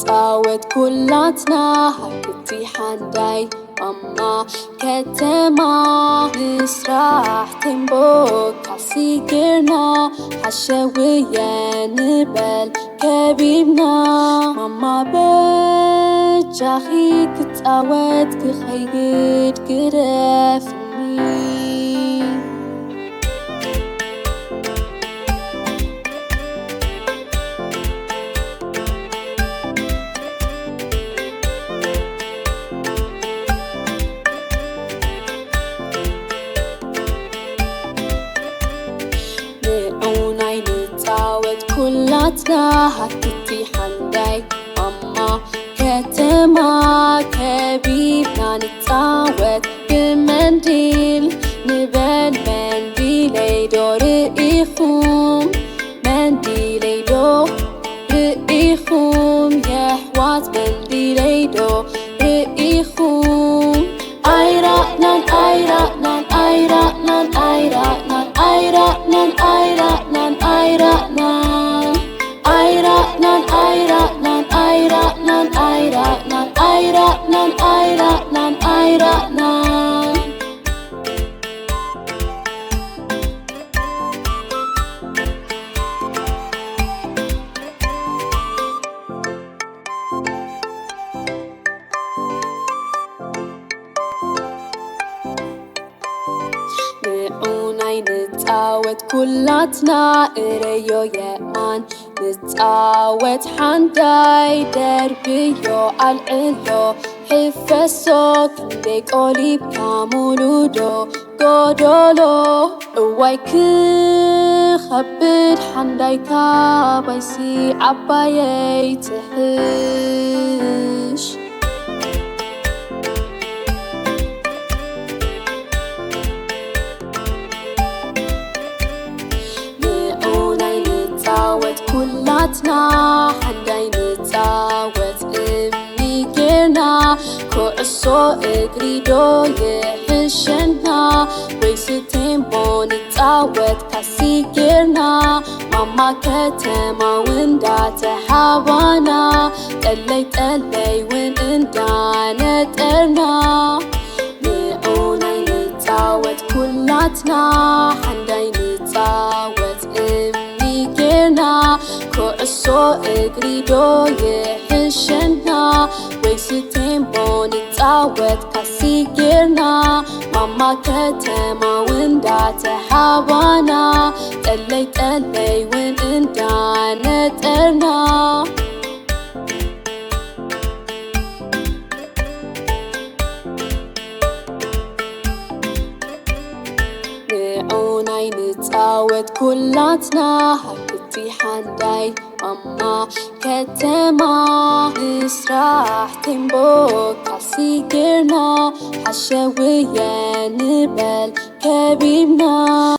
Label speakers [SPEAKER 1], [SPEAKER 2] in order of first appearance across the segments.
[SPEAKER 1] نتعود كلاتنا هكتي حنداي أما كتما نسرح تنبوك عسيقرنا حشوية نبل كبيبنا ماما بجاخي كتعود كخيد كرفني كلاتنا هكتي حنداي أما كتما كبيبنا نتعود بمنديل نبل منديلي دو رئيخوم منديلي دو رئيخوم يحوات منديلي دو رئيخوم أيرقنا أيرقنا أيرقنا أيرقنا أيرقنا أيرقنا أيرقنا أيرقنا أيرقنا أيرقنا أيرقنا أيرقنا أيرقنا أيرقنا نعوناي نتعود كلاتنا إريو يأمان نتعود حنداي دربيو العلو حفصو كنديك أوليب كامولودو قدولو وايك خبر حنداي كابايسي عبايي تحش كلاتنا حنداي نتعود إمي جيرنا كوعصو إقريدو يحشنا ويستين بو نتعود كاسي جيرنا ماما كتما وندا تحاوانا تلي وين اندانا ترنا نعوناي نتعود كلاتنا حنداي نتعود إمي جيرنا كوعصو إقريدو يحشنا ويستين بو نتعود كاسي جيرنا ماما كتما وندا تحاوانا تلي وين اندانا ترنا نعوناي نتعود كلاتنا هكتي حنداي أما كتما نسرح تنبوك عسيقرنا حشوية نبل كبيبنا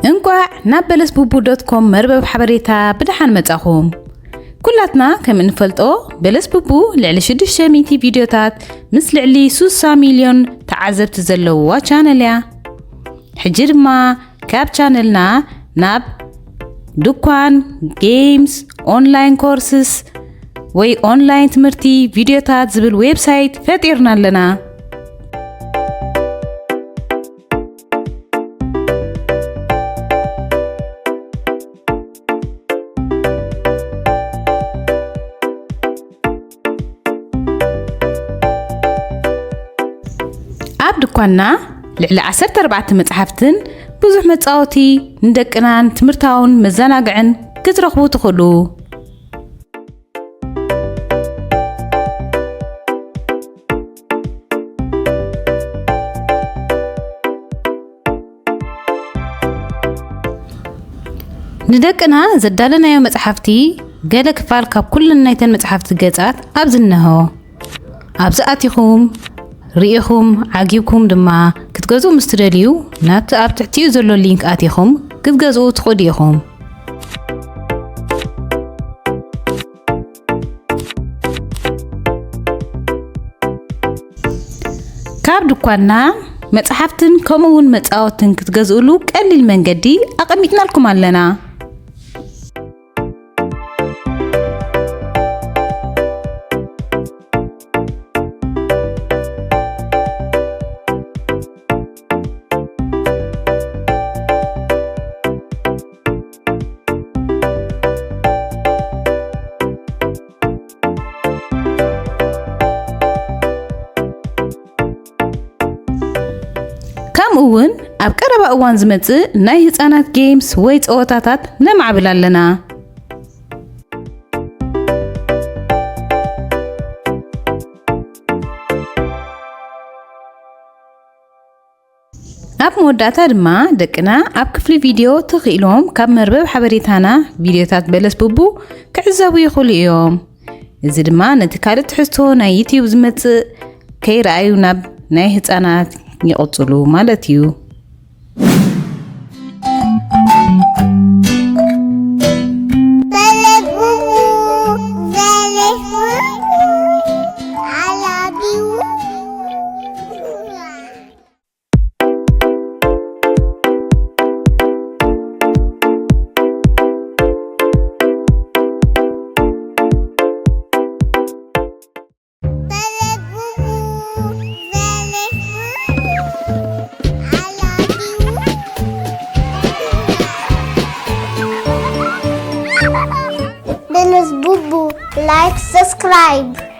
[SPEAKER 2] እንቋዕ ናብ belesbubu.com መርበብ ሓበሬታ ብድሓን መጻኹም ኩላትና ከም እንፈልጦ በለስ ቡቡ ልዕሊ 600 ቪድዮታት ምስ ልዕሊ 60 ሚልዮን ተዓዘብቲ ዘለውዋ ቻነል እያ ሕጂ ድማ ካብ ቻነልና ናብ ድኳን ጌምስ ኦንላይን ኮርስስ ወይ ኦንላይን ትምህርቲ ቪድዮታት ዝብል ዌብሳይት ፈጢርና ኣለና ኣብ ድኳንና ልዕሊ 14 መጽሓፍትን ብዙሕ መጻወቲ ንደቅናን ትምህርታውን መዘናግዕን ክትረኽቡ ትኽእሉ ንደቅና ዘዳለናዮ መጽሓፍቲ ገለ ክፋል ካብ ኩለን ናይተን መጽሓፍቲ ገጻት ኣብ ዝነሆ ኣብዚ ኣቲኹም ርኢኹም ዓጊብኩም ድማ ክትገዝኡ ምስትደልዩ ናብቲ ኣብ ትሕቲኡ ዘሎ ሊንክ ኣቲኹም ክትገዝኡ ትኽእሉ ኢኹም ካብ ድኳንና መጽሓፍትን ከምኡውን መጻወትን ክትገዝኡሉ ቀሊል መንገዲ ኣቐሚጥናልኩም ኣለና ከምኡውን ኣብ ቀረባ እዋን ዝመጽእ ናይ ህፃናት ጌምስ ወይ ጸወታታት ነማዕብል ኣለና ኣብ መወዳእታ ድማ ደቅና ኣብ ክፍሊ ቪድዮ ተኽኢሎም ካብ መርበብ ሓበሬታና ቪድዮታት በለስ ቡቡ ክዕዘቡ ይኽእሉ እዮም እዚ ድማ ነቲ ካልእ ትሕዝቶ ናይ ዩቲዩብ ዝመጽእ ከይረኣዩ ናብ ናይ ህፃናት ይቕጽሉ ማለት እዩ
[SPEAKER 3] Belesbubu, like, subscribe.